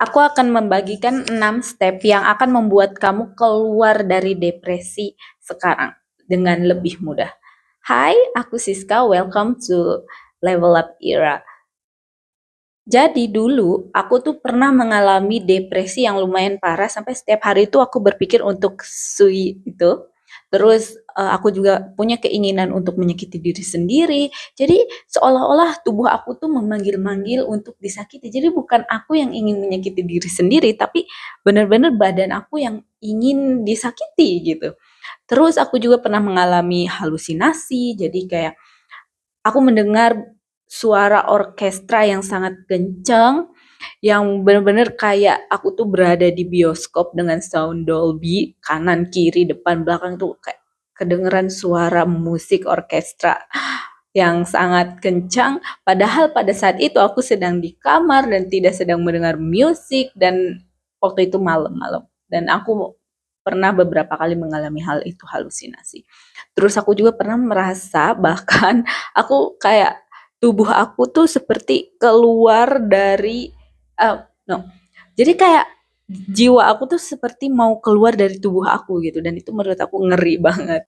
Aku akan membagikan 6 step yang akan membuat kamu keluar dari depresi sekarang dengan lebih mudah. Hai, aku Siska. Welcome to Level Up Era. Jadi dulu aku tuh pernah mengalami depresi yang lumayan parah sampai setiap hari itu aku berpikir untuk itu. Terus aku juga punya keinginan untuk menyakiti diri sendiri. Jadi seolah-olah tubuh aku tuh memanggil-manggil untuk disakiti. Jadi bukan aku yang ingin menyakiti diri sendiri, tapi benar-benar badan aku yang ingin disakiti gitu. Terus aku juga pernah mengalami halusinasi. Jadi kayak aku mendengar suara orkestra yang sangat kencang, yang benar-benar kayak aku tuh berada di bioskop dengan sound Dolby, kanan, kiri, depan, belakang tuh kayak kedengeran suara musik orkestra yang sangat kencang. Padahal pada saat itu aku sedang di kamar dan tidak sedang mendengar musik, dan waktu itu malam-malam. Dan aku pernah beberapa kali mengalami hal itu, halusinasi. Terus aku juga pernah merasa bahkan aku kayak tubuh aku tuh seperti keluar dari no. Jadi kayak jiwa aku tuh seperti mau keluar dari tubuh aku gitu, dan itu menurut aku ngeri banget.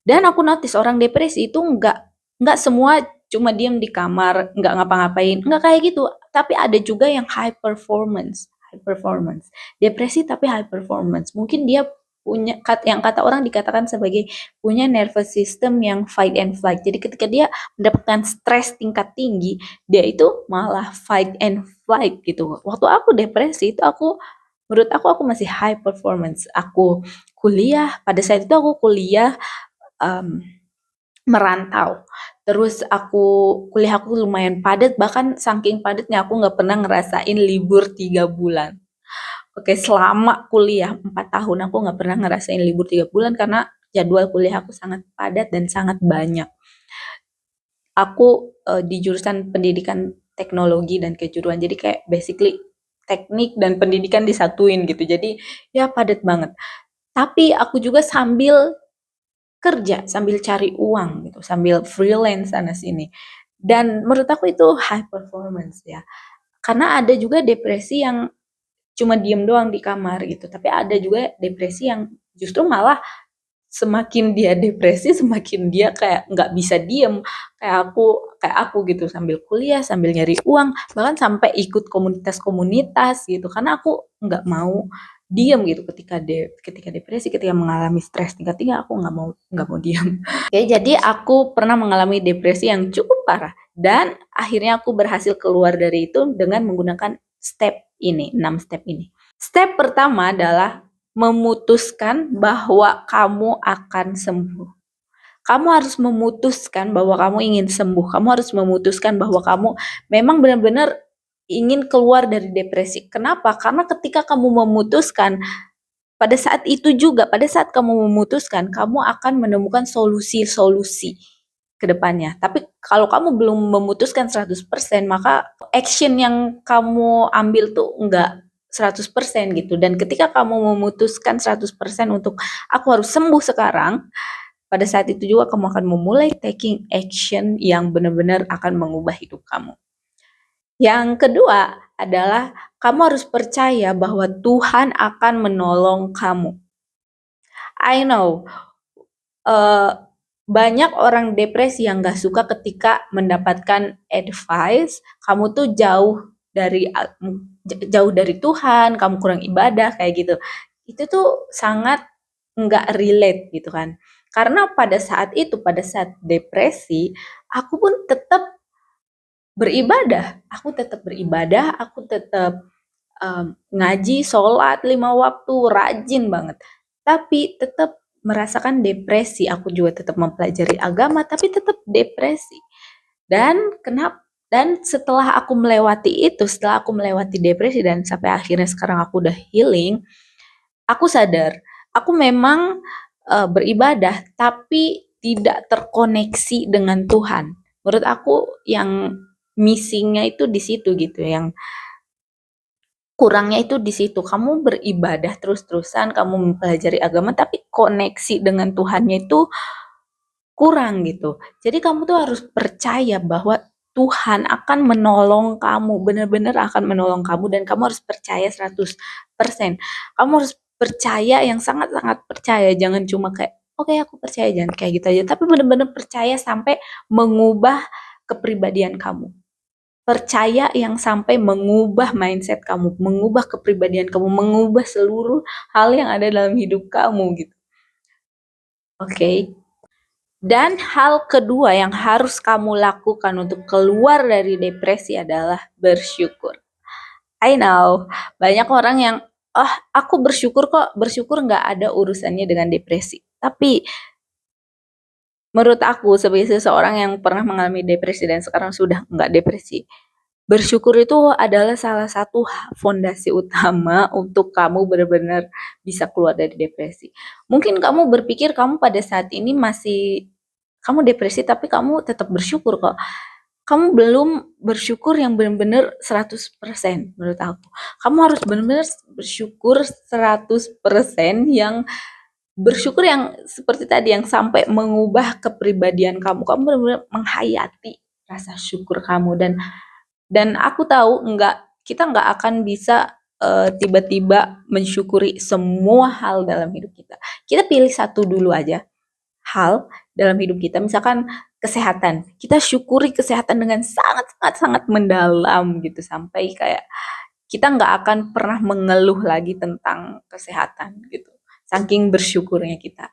Dan aku notice orang depresi itu nggak semua cuma diem di kamar, nggak ngapa-ngapain, nggak kayak gitu. Tapi ada juga yang high performance. Depresi tapi high performance. Mungkin dia punya yang kata orang dikatakan sebagai punya nervous system yang fight and flight. Jadi ketika dia mendapatkan stres tingkat tinggi, dia itu malah fight and flight gitu. Waktu aku depresi itu menurut aku masih high performance. Aku kuliah, pada saat itu aku kuliah um, merantau. Terus kuliah aku lumayan padat, bahkan saking padatnya aku nggak pernah ngerasain libur 3 bulan. Oke, selama kuliah 4 tahun aku nggak pernah ngerasain libur 3 bulan karena jadwal kuliah aku sangat padat dan sangat banyak. Aku di jurusan pendidikan teknologi dan kejuruan, jadi kayak basically teknik dan pendidikan disatuin gitu. Jadi ya padat banget. Tapi aku juga sambil kerja, sambil cari uang gitu, sambil freelance sana sini. Dan menurut aku itu high performance ya. Karena ada juga depresi yang cuma diem doang di kamar gitu, tapi ada juga depresi yang justru malah semakin dia depresi, semakin dia kayak nggak bisa diem. Kayak aku gitu, sambil kuliah, sambil nyari uang, bahkan sampai ikut komunitas-komunitas gitu. Karena aku nggak mau diem gitu ketika depresi, ketika mengalami stres tingkat tinggi, aku nggak mau diem. Oke, jadi aku pernah mengalami depresi yang cukup parah, dan akhirnya aku berhasil keluar dari itu dengan menggunakan step ini, 6 step ini. Step pertama adalah memutuskan bahwa kamu akan sembuh. Kamu harus memutuskan bahwa kamu ingin sembuh. Kamu harus memutuskan bahwa kamu memang benar-benar ingin keluar dari depresi. Kenapa? Karena ketika kamu memutuskan, pada saat itu juga, pada saat kamu memutuskan, kamu akan menemukan solusi-solusi ke depannya. Tapi kalau kamu belum memutuskan 100%, maka action yang kamu ambil tuh enggak 100% gitu. Dan ketika kamu memutuskan 100% untuk aku harus sembuh sekarang, pada saat itu juga kamu akan memulai taking action yang benar-benar akan mengubah hidup kamu. Yang kedua adalah kamu harus percaya bahwa Tuhan akan menolong kamu. I know, banyak orang depresi yang gak suka ketika mendapatkan advice, kamu tuh jauh dari Tuhan, kamu kurang ibadah, kayak gitu. Itu tuh sangat nggak relate gitu kan. Karena pada saat depresi, aku pun tetap beribadah. Aku tetap ngaji, sholat 5 waktu, rajin banget. Tapi tetap merasakan depresi. Aku juga tetap mempelajari agama, tapi tetap depresi. Dan setelah aku melewati itu, setelah aku melewati depresi dan sampai akhirnya sekarang aku udah healing, aku sadar, aku memang beribadah, tapi tidak terkoneksi dengan Tuhan. Menurut aku yang missingnya itu di situ gitu, yang kurangnya itu di situ. Kamu beribadah terus-terusan, kamu mempelajari agama, tapi koneksi dengan Tuhannya itu kurang gitu. Jadi kamu tuh harus percaya bahwa Tuhan akan menolong kamu, benar-benar akan menolong kamu dan kamu harus percaya 100%. Kamu harus percaya yang sangat-sangat percaya, jangan cuma kayak, oke aku percaya, jangan kayak gitu aja, tapi benar-benar percaya sampai mengubah kepribadian kamu. Percaya yang sampai mengubah mindset kamu, mengubah kepribadian kamu, mengubah seluruh hal yang ada dalam hidup kamu gitu. Oke. Dan hal kedua yang harus kamu lakukan untuk keluar dari depresi adalah bersyukur. I know, banyak orang yang, aku bersyukur kok, bersyukur nggak ada urusannya dengan depresi. Tapi menurut aku sebagai seseorang yang pernah mengalami depresi dan sekarang sudah nggak depresi, bersyukur itu adalah salah satu fondasi utama untuk kamu benar-benar bisa keluar dari depresi. Mungkin kamu berpikir kamu pada saat ini kamu depresi tapi kamu tetap bersyukur kok. Kamu belum bersyukur yang benar-benar 100% menurut aku. Kamu harus benar-benar bersyukur 100% yang bersyukur yang seperti tadi yang sampai mengubah kepribadian kamu. Kamu benar-benar menghayati rasa syukur kamu dan aku tahu kita nggak akan bisa tiba-tiba mensyukuri semua hal dalam hidup kita. Kita pilih satu dulu aja hal dalam hidup kita, misalkan kesehatan. Kita syukuri kesehatan dengan sangat-sangat mendalam gitu sampai kayak kita nggak akan pernah mengeluh lagi tentang kesehatan gitu. Saking bersyukurnya kita.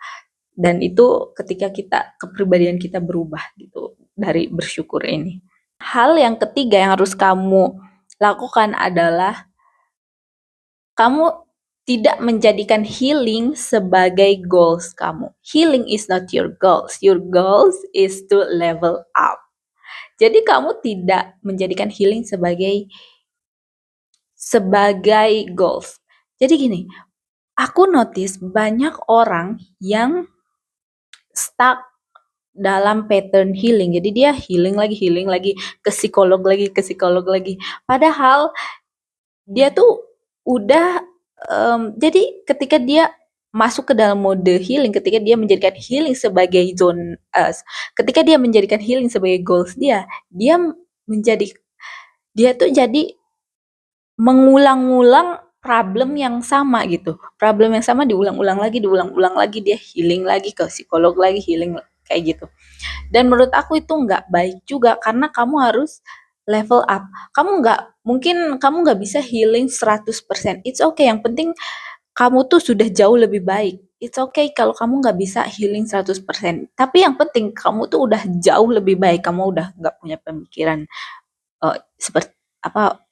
Dan itu ketika kepribadian kita berubah gitu dari bersyukur ini. Hal yang ketiga yang harus kamu lakukan adalah kamu tidak menjadikan healing sebagai goals kamu. Healing is not your goals. Your goals is to level up. Jadi kamu tidak menjadikan healing sebagai goals. Jadi gini, aku notice banyak orang yang stuck dalam pattern healing. Jadi dia healing lagi, ke psikolog lagi. Padahal dia tuh udah jadi ketika dia masuk ke dalam mode healing, ketika dia menjadikan healing sebagai ketika dia menjadikan healing sebagai goals dia tuh jadi mengulang-ulang problem yang sama gitu. Problem yang sama diulang-ulang lagi, dia healing lagi ke psikolog lagi, healing kayak gitu. Dan menurut aku itu nggak baik juga karena kamu harus level up. Mungkin kamu nggak bisa healing 100%. It's okay, yang penting kamu tuh sudah jauh lebih baik. It's okay kalau kamu nggak bisa healing 100%. Tapi yang penting kamu tuh udah jauh lebih baik. Kamu udah nggak punya pemikiran seperti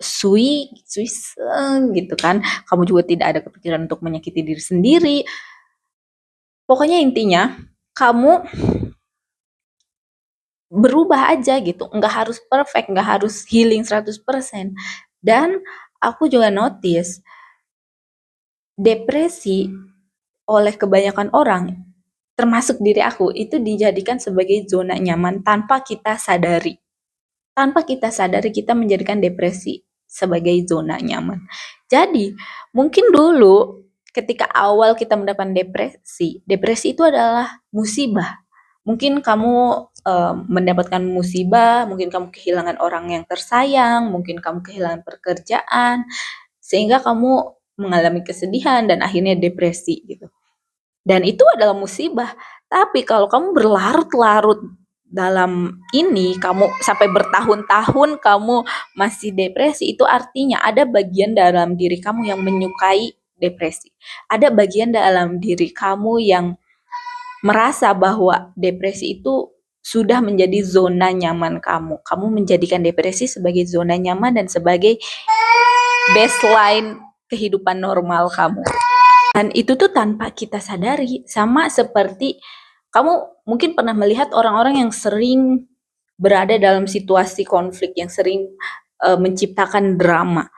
suicide gitu kan. Kamu juga tidak ada kepikiran untuk menyakiti diri sendiri. Pokoknya intinya kamu berubah aja gitu, nggak harus perfect, nggak harus healing 100%. Dan aku juga notice depresi oleh kebanyakan orang, termasuk diri aku, itu dijadikan sebagai zona nyaman tanpa kita sadari. Tanpa kita sadari kita menjadikan depresi sebagai zona nyaman. Jadi mungkin dulu ketika awal kita mendapatkan depresi itu adalah musibah. Mungkin kamu mendapatkan musibah, mungkin kamu kehilangan orang yang tersayang, mungkin kamu kehilangan pekerjaan, sehingga kamu mengalami kesedihan dan akhirnya depresi gitu. Dan itu adalah musibah. Tapi kalau kamu berlarut-larut dalam ini, kamu sampai bertahun-tahun kamu masih depresi, itu artinya ada bagian dalam diri kamu yang menyukai depresi. Ada bagian dalam diri kamu yang merasa bahwa depresi itu sudah menjadi zona nyaman kamu. Kamu menjadikan depresi sebagai zona nyaman dan sebagai baseline kehidupan normal kamu. Dan itu tuh tanpa kita sadari. Sama seperti kamu mungkin pernah melihat orang-orang yang sering berada dalam situasi konflik, yang sering menciptakan drama.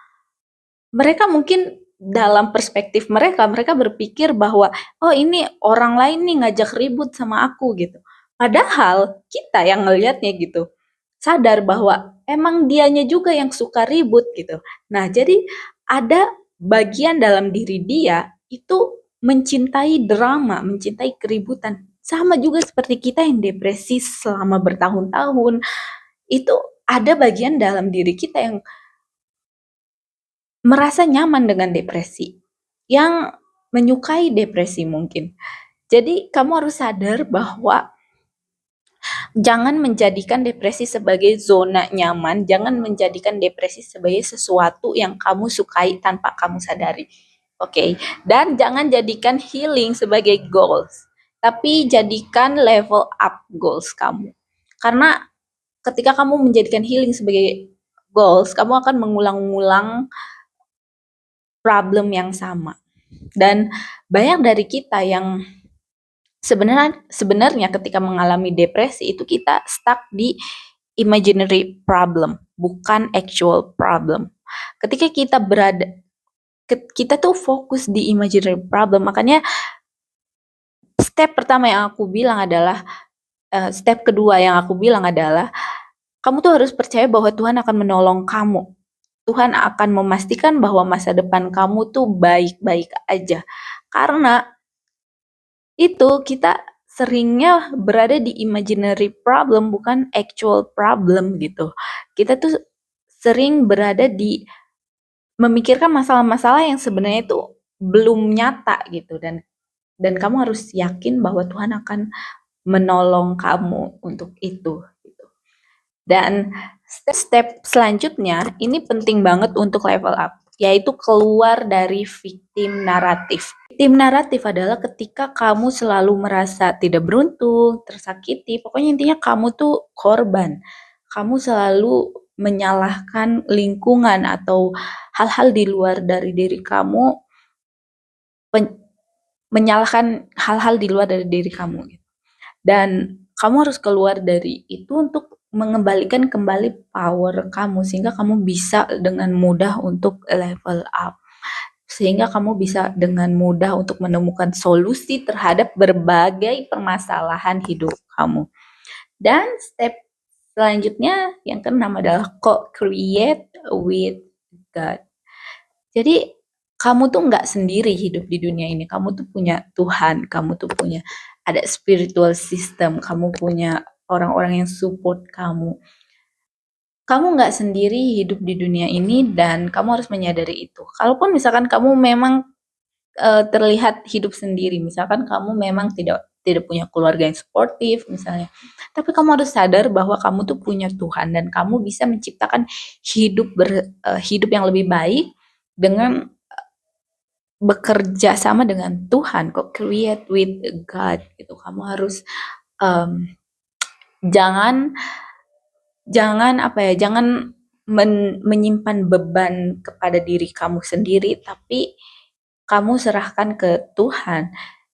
Mereka mungkin dalam perspektif mereka berpikir bahwa oh ini orang lain nih ngajak ribut sama aku gitu. Padahal kita yang ngelihatnya gitu sadar bahwa emang dianya juga yang suka ribut gitu. Nah, jadi ada bagian dalam diri dia itu mencintai drama, mencintai keributan. Sama juga seperti kita yang depresi selama bertahun-tahun. Itu ada bagian dalam diri kita yang merasa nyaman dengan depresi, yang menyukai depresi mungkin. Jadi kamu harus sadar bahwa jangan menjadikan depresi sebagai zona nyaman, jangan menjadikan depresi sebagai sesuatu yang kamu sukai tanpa kamu sadari. Oke, dan jangan jadikan healing sebagai goals, tapi jadikan level up goals kamu. Karena ketika kamu menjadikan healing sebagai goals, kamu akan mengulang-ulang problem yang sama. Dan banyak dari kita yang sebenarnya ketika mengalami depresi itu kita stuck di imaginary problem, bukan actual problem. Ketika kita tuh fokus di imaginary problem, makanya step pertama yang aku bilang adalah step kedua yang aku bilang adalah kamu tuh harus percaya bahwa Tuhan akan menolong kamu. Tuhan akan memastikan bahwa masa depan kamu tuh baik-baik aja. Karena itu kita seringnya berada di imaginary problem bukan actual problem gitu. Kita tuh sering berada di memikirkan masalah-masalah yang sebenarnya itu belum nyata gitu, dan kamu harus yakin bahwa Tuhan akan menolong kamu untuk itu gitu. Dan step selanjutnya ini penting banget untuk level up, yaitu keluar dari victim naratif. Victim naratif adalah ketika kamu selalu merasa tidak beruntung, tersakiti, pokoknya intinya kamu tuh korban. Kamu selalu menyalahkan lingkungan atau hal-hal di luar dari diri kamu, menyalahkan hal-hal di luar dari diri kamu. Dan kamu harus keluar dari itu untuk mengembalikan kembali power kamu sehingga kamu bisa dengan mudah untuk level up. Sehingga kamu bisa dengan mudah untuk menemukan solusi terhadap berbagai permasalahan hidup kamu. Dan step selanjutnya yang keenam adalah co-create with God. Jadi kamu tuh nggak sendiri hidup di dunia ini. Kamu tuh punya Tuhan, kamu tuh punya ada spiritual system, kamu punya orang-orang yang support kamu. Kamu nggak sendiri hidup di dunia ini dan kamu harus menyadari itu. Kalaupun misalkan kamu memang terlihat hidup sendiri, misalkan kamu memang tidak punya keluarga yang suportif misalnya, tapi kamu harus sadar bahwa kamu tuh punya Tuhan dan kamu bisa menciptakan hidup yang lebih baik dengan bekerja sama dengan Tuhan, kok create with God gitu. Kamu harus jangan menyimpan beban kepada diri kamu sendiri, tapi kamu serahkan ke Tuhan.